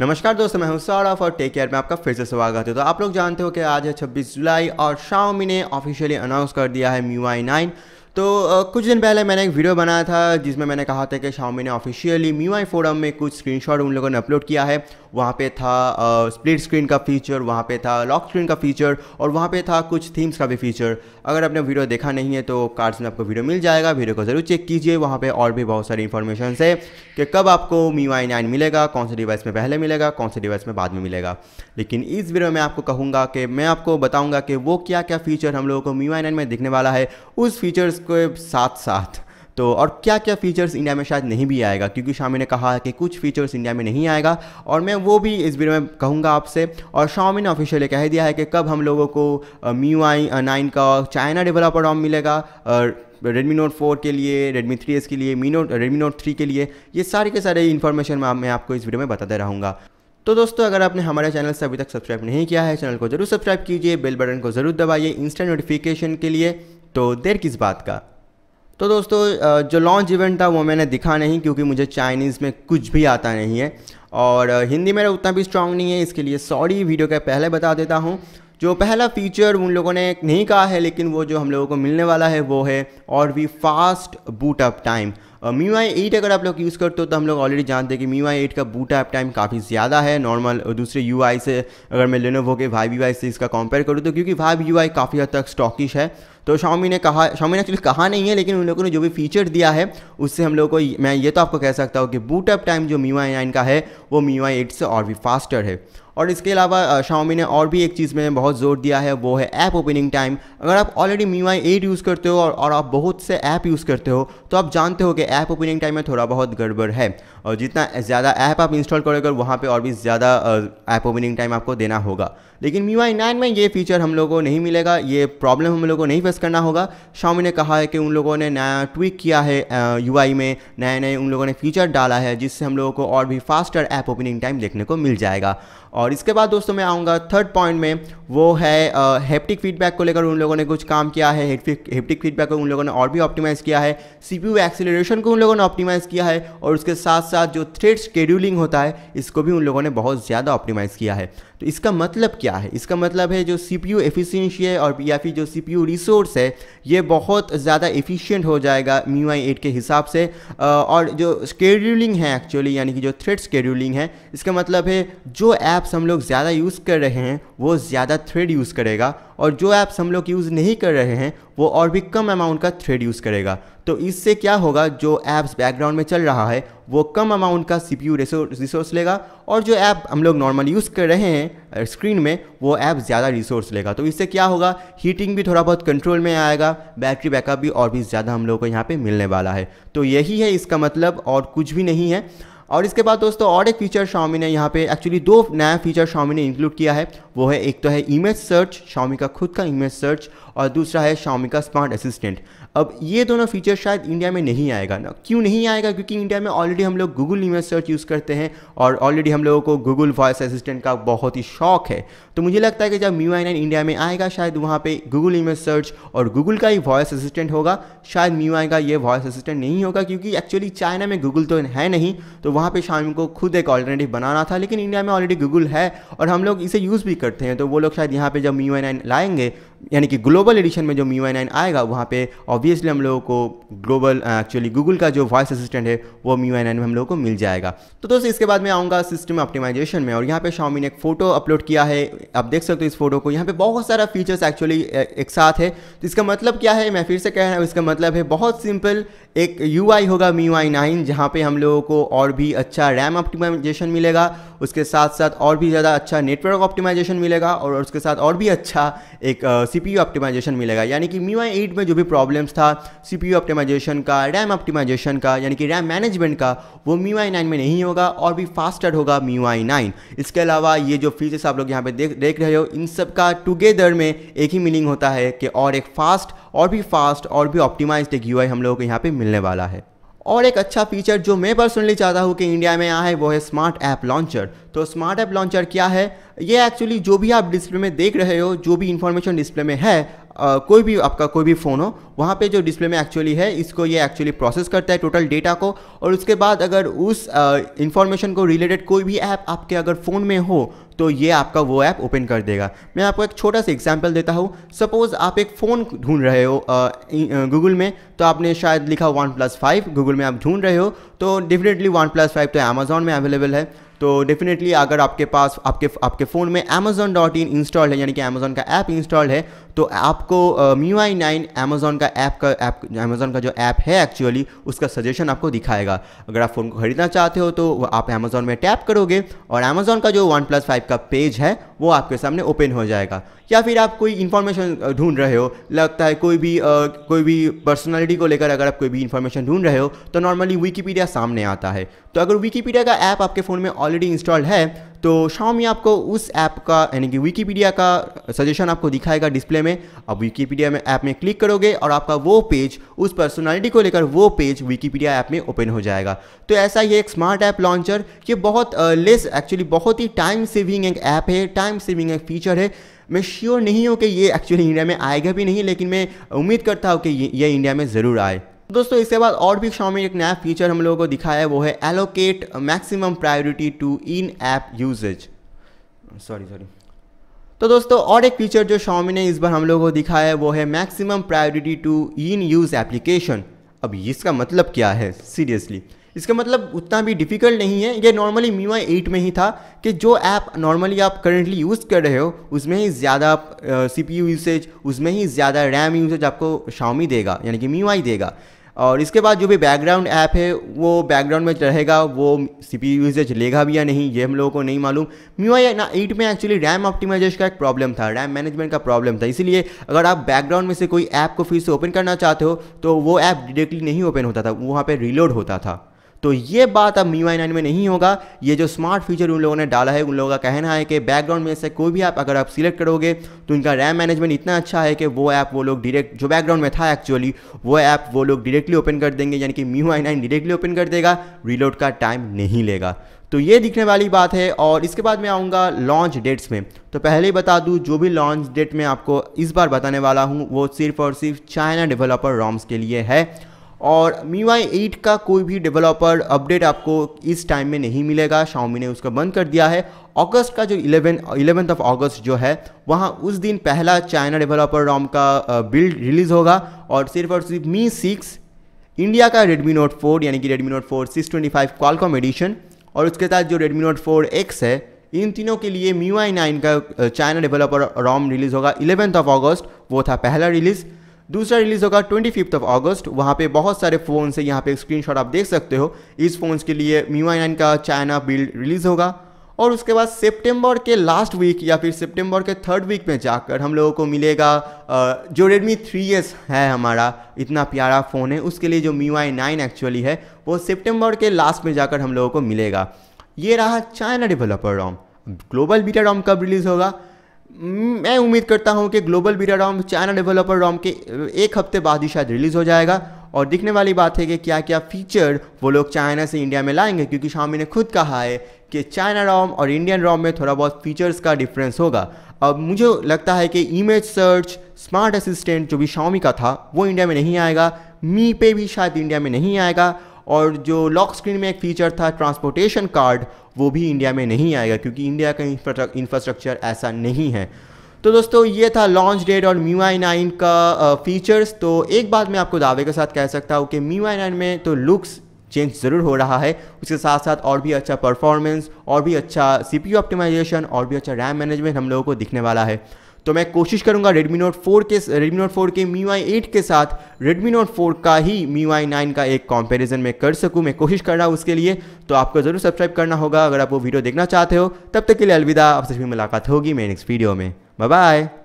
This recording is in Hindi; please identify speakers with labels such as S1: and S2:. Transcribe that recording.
S1: नमस्कार दोस्तों, मैं हूं सौरभ और टेक केयर में आपका फिर से स्वागत है। तो आप लोग जानते हो कि आज है 26 जुलाई और Xiaomi ने ऑफिशियली अनाउंस कर दिया है MIUI 9। तो कुछ दिन पहले मैंने एक वीडियो बनाया था जिसमें मैंने कहा था कि Xiaomi ने ऑफिशियली MIUI फोरम में कुछ स्क्रीनशॉट उन लोगों ने अपलोड किया है। वहाँ पे था स्प्लिट स्क्रीन का फीचर, वहाँ पे था लॉक स्क्रीन का फीचर और वहाँ पे था कुछ थीम्स का भी फीचर। अगर आपने वीडियो देखा नहीं है तो कार्ड्स में आपको वीडियो मिल जाएगा, वीडियो को ज़रूर चेक कीजिए। वहाँ पे और भी बहुत सारी इन्फॉर्मेशन है कि कब आपको MIUI 9 मिलेगा, कौन से डिवाइस में पहले मिलेगा, कौन से डिवाइस में बाद में मिलेगा। लेकिन इस वीडियो में आपको कहूँगा कि मैं आपको बताऊँगा कि वो क्या क्या फ़ीचर हम लोगों को MIUI 9 में दिखने वाला है, उस फीचर्स के साथ साथ तो और क्या क्या फीचर्स इंडिया में शायद नहीं भी आएगा, क्योंकि Xiaomi ने कहा है कि कुछ फीचर्स इंडिया में नहीं आएगा और मैं वो भी इस वीडियो में कहूँगा आपसे। और Xiaomi ने ऑफिशियली कह दिया है कि कब हम लोगों को MIUI 9 का चाइना डेवलपर ROM मिलेगा, Redmi Note 4 के लिए, Redmi 3S के लिए, Redmi Note 3 के लिए। ये सारे के सारे इन्फॉर्मेशन मैं आपको इस वीडियो में बताते रहूँगा। तो दोस्तों, अगर आपने हमारे चैनल से अभी तक सब्सक्राइब नहीं किया है, चैनल को जरूर सब्सक्राइब कीजिए, बेल बटन को ज़रूर दबाइए इंस्टेंट नोटिफिकेशन के लिए। तो देर किस बात का। तो दोस्तों, जो लॉन्च इवेंट था वो मैंने दिखा नहीं, क्योंकि मुझे चाइनीज़ में कुछ भी आता नहीं है और हिंदी मेरा उतना भी स्ट्रांग नहीं है, इसके लिए सॉरी। वीडियो के पहले बता देता हूँ। जो पहला फीचर उन लोगों ने नहीं कहा है, लेकिन वो जो हम लोगों को मिलने वाला है वो है और भी fast boot up time. MIUI 8 अगर आप लोग यूज़ करते हो तो हम लोग ऑलरेडी जानते हैं कि MIUI 8 का बूट अप टाइम काफ़ी ज़्यादा है नॉर्मल दूसरे UI से। अगर मैं Lenovo के Vibe UI से इसका कंपेयर करूँ तो क्योंकि Vibe UI काफ़ी हद तक स्टॉकिश है, तो Xiaomi ने एक्चुअली कहा नहीं है, लेकिन उन लोगों ने जो भी फीचर दिया है उससे हम लोग को, मैं ये तो आपको कह सकता हूँ कि बूट अप टाइम जो MIUI 9 का है वो MIUI 8 से और भी फास्टर है। और इसके अलावा Xiaomi ने और भी एक चीज़ में बहुत जोर दिया है, वो है ऐप ओपनिंग टाइम। अगर आप ऑलरेडी MIUI 8 यूज़ करते हो और आप बहुत से ऐप यूज़ करते हो तो आप जानते हो कि ऐप ओपनिंग टाइम में थोड़ा बहुत गड़बड़ है और जितना ज़्यादा ऐप आप इंस्टॉल करोगे वहाँ पे और भी ज़्यादा ऐप ओपनिंग टाइम आपको देना होगा। लेकिन MIUI 9 में ये फीचर हम लोगों को नहीं मिलेगा, ये प्रॉब्लम हम लोगों को नहीं फेस करना होगा। Xiaomi ने कहा है कि उन लोगों ने नया ट्विक किया है UI में, नए उन लोगों ने फीचर डाला है जिससे हम लोगों को और भी फास्टर ऐप ओपनिंग टाइम देखने को मिल जाएगा। और इसके बाद दोस्तों मैं आऊँगा थर्ड पॉइंट में, वो है हैप्टिक फीडबैक को लेकर उन लोगों ने कुछ काम किया है। हैप्टिक फीडबैक को उन लोगों ने और भी ऑप्टिमाइज़ किया है, CPU एक्सीलरेशन को उन लोगों ने ऑप्टिमाइज़ किया है और उसके साथ साथ जो थ्रेड शेड्यूलिंग होता है इसको भी उन लोगों ने बहुत ज़्यादा ऑप्टिमाइज़ किया है। तो इसका मतलब क्या है? इसका मतलब है जो CPU एफिशिएंसी है और या फिर जो CPU रिसोर्स है ये बहुत ज़्यादा एफिशिएंट हो जाएगा MIUI 8 के हिसाब से। और जो शेड्यूलिंग है एक्चुअली, यानी कि जो थ्रेड शेड्यूलिंग है, इसका मतलब है जो ऐप्स हम लोग ज़्यादा यूज़ कर रहे हैं वो ज़्यादा थ्रेड यूज़ करेगा और जो ऐप्स हम लोग यूज़ नहीं कर रहे हैं वो और भी कम अमाउंट का थ्रेड यूज़ करेगा। तो इससे क्या होगा, जो ऐप्स बैकग्राउंड में चल रहा है वो कम अमाउंट का CPU रिसोर्स लेगा और जो ऐप हम लोग नॉर्मल यूज़ कर रहे हैं स्क्रीन में वो ऐप ज़्यादा रिसोर्स लेगा। तो इससे क्या होगा, हीटिंग भी थोड़ा बहुत कंट्रोल में आएगा, बैटरी बैकअप भी और भी ज़्यादा हम लोगों को यहाँ पे मिलने वाला है। तो यही है इसका मतलब और कुछ भी नहीं है। और इसके बाद दोस्तों और एक फीचर Xiaomi ने यहाँ पे एक्चुअली दो नया फीचर Xiaomi ने इंक्लूड किया है। वो है, एक तो है इमेज सर्च, Xiaomi का खुद का इमेज सर्च, और दूसरा है Xiaomi का स्मार्ट असिस्टेंट। अब ये दोनों फीचर शायद इंडिया में नहीं आएगा ना। क्यों नहीं आएगा? क्योंकि इंडिया में ऑलरेडी हम लोग गूगल इमेज सर्च यूज़ करते हैं और ऑलरेडी हम लोगों को गूगल वॉइस असिस्टेंट का बहुत ही शौक है। तो मुझे लगता है कि जब MIUI 9 इंडिया में आएगा शायद वहाँ पे गूगल इमेज सर्च और गूगल का ही वॉइस असिस्टेंट होगा, शायद MIUI का ये वॉइस असिस्टेंट नहीं होगा, क्योंकि एक्चुअली चाइना में गूगल तो है नहीं, तो वहाँ पे Xiaomi को खुद एक ऑल्टरनेटिव बनाना था। लेकिन इंडिया में ऑलरेडी गूगल है और हम लोग इसे यूज़ भी करते हैं, तो वो लोग शायद यहाँ पे जब MIUI 9 लाएंगे, यानी कि ग्लोबल एडिशन में जो MIUI 9 आएगा वहाँ पे ऑब्वियसली हम लोगों को ग्लोबल एक्चुअली गूगल का जो वॉइस असिस्टेंट है वो MIUI 9 में हम लोगों को मिल जाएगा। तो दोस्तों इसके बाद मैं आऊँगा सिस्टम ऑप्टिमाइजेशन में, और यहाँ पे Xiaomi ने एक फ़ोटो अपलोड किया है। आप देख सकते हो इस फोटो को, यहाँ पे बहुत सारा फीचर्स एक्चुअली एक साथ है। तो इसका मतलब क्या है, मैं फिर से कह रहा हूँ, इसका मतलब है बहुत सिंपल, एक UI होगा MIUI 9 जहाँ पे हम लोगों को और भी अच्छा रैम ऑप्टिमाइजेशन मिलेगा, उसके साथ साथ और भी ज़्यादा अच्छा नेटवर्क ऑप्टिमाइजेशन मिलेगा और उसके साथ और भी अच्छा एक CPU ऑप्टिमाइजेशन मिलेगा। यानी कि MIUI 8 में जो भी प्रॉब्लम्स था CPU ऑप्टिमाइजेशन का, रैम ऑप्टिमाइजेशन का, यानी कि रैम मैनेजमेंट का, वो MIUI 9 में नहीं होगा और भी फास्टर होगा MIUI 9। इसके अलावा ये जो फीचर्स आप लोग यहाँ पे देख रहे हो, इन सब का टुगेदर में एक ही मीनिंग होता है कि और एक फास्ट और भी ऑप्टिमाइज्ड एक UI हम लोगों को यहाँ पे मिलने वाला है। और एक अच्छा फीचर जो मैं पर्सनली चाहता हूँ कि इंडिया में आए वो है स्मार्ट ऐप लॉन्चर। तो स्मार्ट ऐप लॉन्चर क्या है? ये एक्चुअली जो भी आप डिस्प्ले में देख रहे हो, जो भी इंफॉर्मेशन डिस्प्ले में है, कोई भी आपका कोई भी फ़ोन हो, वहाँ पे जो डिस्प्ले में एक्चुअली है इसको ये एक्चुअली प्रोसेस करता है टोटल डेटा को, और उसके बाद अगर उस इंफॉर्मेशन को रिलेटेड कोई भी ऐप आपके अगर फ़ोन में हो तो ये आपका वो ऐप ओपन कर देगा। मैं आपको एक छोटा सा एग्जांपल देता हूँ। सपोज़ आप एक फ़ोन ढूंढ रहे हो गूगल में, तो आपने शायद लिखा OnePlus 5, गूगल में आप ढूंढ रहे हो, तो डेफिनेटली OnePlus 5 तो अमेज़ॉन में अवेलेबल है। तो डेफिनेटली अगर आपके पास आपके फ़ोन में Amazon.in इंस्टॉल है, यानी कि अमेज़ॉन का ऐप इंस्टॉल है, तो आपको MIUI 9 अमेज़ॉन का जो ऐप है एक्चुअली उसका सजेशन आपको दिखाएगा। अगर आप फ़ोन को ख़रीदना चाहते हो तो आप अमेज़ॉन में टैप करोगे और अमेज़ॉन का जो OnePlus 5 का पेज है वो आपके सामने ओपन हो जाएगा। या फिर आप कोई इन्फॉर्मेशन ढूंढ रहे हो, लगता है कोई भी पर्सनालिटी को लेकर अगर आप कोई भी इन्फॉर्मेशन ढूंढ रहे हो तो नॉर्मली विकीपीडिया सामने आता है। तो अगर विकीपीडिया का ऐप आपके फ़ोन में ऑलरेडी इंस्टॉल्ड है तो Xiaomi आपको उस ऐप का यानी कि विकीपीडिया का सजेशन आपको दिखाएगा डिस्प्ले में। अब विकीपीडिया में ऐप में क्लिक करोगे और आपका वो पेज, उस पर्सनालिटी को लेकर वो पेज विकीपीडिया ऐप में ओपन हो जाएगा। तो ऐसा ये एक स्मार्ट ऐप लॉन्चर, ये बहुत एक्चुअली बहुत ही टाइम सेविंग एक ऐप है, टाइम सेविंग एक फीचर है। मैं श्योर नहीं हूँ कि ये एक्चुअली इंडिया में आएगा भी नहीं, लेकिन मैं उम्मीद करता हूँ कि ये इंडिया में ज़रूर आए। दोस्तों इसके बाद और भी Xiaomi एक नया फीचर हम लोगों को दिखाया है, वो है allocate maximum priority to in app usages. Sorry तो दोस्तों और एक फीचर जो Xiaomi ने इस बार हम लोगों को दिखाया है वो है maximum priority to in use application. अब इसका मतलब क्या है? सीरियसली इसका मतलब उतना भी डिफ़िकल्ट नहीं है। ये नॉर्मली MIUI 8 में ही था कि जो ऐप नॉर्मली आप करंटली यूज़ कर रहे हो उसमें ही ज़्यादा CPU यूसेज, उसमें ही ज़्यादा रैम यूसेज आपको Xiaomi देगा, यानी कि MIUI देगा। और इसके बाद जो भी बैकग्राउंड ऐप है वो बैकग्राउंड में रहेगा, वो CPU यूसेज लेगा भी या नहीं ये हम लोगों को नहीं मालूम। MIUI 8 में एक्चुअली रैम ऑप्टिमाइजेशन का एक प्रॉब्लम था, रैम मैनेजमेंट का प्रॉब्लम था, इसीलिए अगर आप बैकग्राउंड में से कोई ऐप को फिर से ओपन करना चाहते हो तो वो ऐप डायरेक्टली नहीं ओपन होता था, वहाँ पर रीलोड होता था। तो ये बात अब MIUI 9 में नहीं होगा। ये जो स्मार्ट फीचर उन लोगों ने डाला है, उन लोगों का कहना है कि बैकग्राउंड में से कोई भी ऐप अगर आप सिलेक्ट करोगे तो उनका रैम मैनेजमेंट इतना अच्छा है कि वो ऐप वो लोग डायरेक्ट जो बैकग्राउंड में था एक्चुअली वो ऐप वो लोग डायरेक्टली ओपन कर देंगे, यानी कि MIUI 9 डायरेक्टली ओपन कर देगा, रीलोड का टाइम नहीं लेगा। तो ये दिखने वाली बात है। और इसके बाद मैं आऊँगा लॉन्च डेट्स में। तो पहले ही बता दूँ जो भी लॉन्च डेट मैं आपको इस बार बताने वाला हूँ वो सिर्फ और सिर्फ चाइना डेवलपर रॉम्स के लिए है। और MIUI 8 का कोई भी डेवलपर अपडेट आपको इस टाइम में नहीं मिलेगा, Xiaomi ने उसका बंद कर दिया है। अगस्त का जो 11th ऑफ अगस्त जो है वहाँ उस दिन पहला चाइना डेवलपर रॉम का बिल्ड रिलीज़ होगा और सिर्फ Mi 6, इंडिया का Redmi Note 4 यानी कि Redmi Note 4 625 Qualcomm एडिशन और उसके साथ जो Redmi Note 4X है, इन तीनों के लिए MIUI 9 का चाइना डेवलपर रॉम रिलीज़ होगा 11th ऑफ अगस्त। वो था पहला रिलीज़। दूसरा रिलीज़ होगा 25th ऑफ अगस्त। वहाँ पे बहुत सारे फ़ोन्स है, यहाँ पे एक स्क्रीनशॉट आप देख सकते हो। इस फ़ोन्स के लिए MIUI 9 का चाइना बिल्ड रिलीज़ होगा। और उसके बाद सितंबर के लास्ट वीक या फिर सितंबर के 3rd वीक में जाकर हम लोगों को मिलेगा जो Redmi 3S है, हमारा इतना प्यारा फ़ोन है, उसके लिए जो MIUI 9 एक्चुअली है वो सितंबर के लास्ट में जाकर हम लोगों को मिलेगा। ये रहा China developer ROM. Global beta ROM कब रिलीज़ होगा? मैं उम्मीद करता हूं कि global beta ROM China developer ROM के एक हफ्ते बाद ही शायद रिलीज़ हो जाएगा। और दिखने वाली बात है कि क्या क्या फीचर वो लोग चाइना से इंडिया में लाएंगे, क्योंकि Xiaomi ने खुद कहा है कि चाइना रॉम और इंडियन रॉम में थोड़ा बहुत फीचर्स का डिफरेंस होगा। अब मुझे लगता है कि इमेज सर्च, स्मार्ट असिस्टेंट जो भी Xiaomi का था वो इंडिया में नहीं आएगा, मी पे भी शायद इंडिया में नहीं आएगा, और जो लॉक स्क्रीन में एक फीचर था ट्रांसपोर्टेशन कार्ड वो भी इंडिया में नहीं आएगा, क्योंकि इंडिया का इंफ्रास्ट्रक्चर ऐसा नहीं है। तो दोस्तों ये था लॉन्च डेट और MIUI 9 का फीचर्स। तो एक बात मैं आपको दावे के साथ कह सकता हूँ कि MIUI 9 में तो लुक्स चेंज ज़रूर हो रहा है, उसके साथ साथ और भी अच्छा परफॉर्मेंस, और भी अच्छा CPU ऑप्टिमाइजेशन, और भी अच्छा रैम मैनेजमेंट हम लोगों को दिखने वाला है। तो मैं कोशिश करूंगा Redmi Note 4 के MIUI 8 के साथ Redmi Note 4 का ही MIUI 9 का एक कंपैरिजन मैं कर सकूं, मैं कोशिश कर रहा हूं उसके लिए। तो आपको ज़रूर सब्सक्राइब करना होगा अगर आप वो वीडियो देखना चाहते हो। तब तक के लिए अलविदा, आपसे फिर मुलाकात होगी मेरे नेक्स्ट वीडियो में। Bye bye.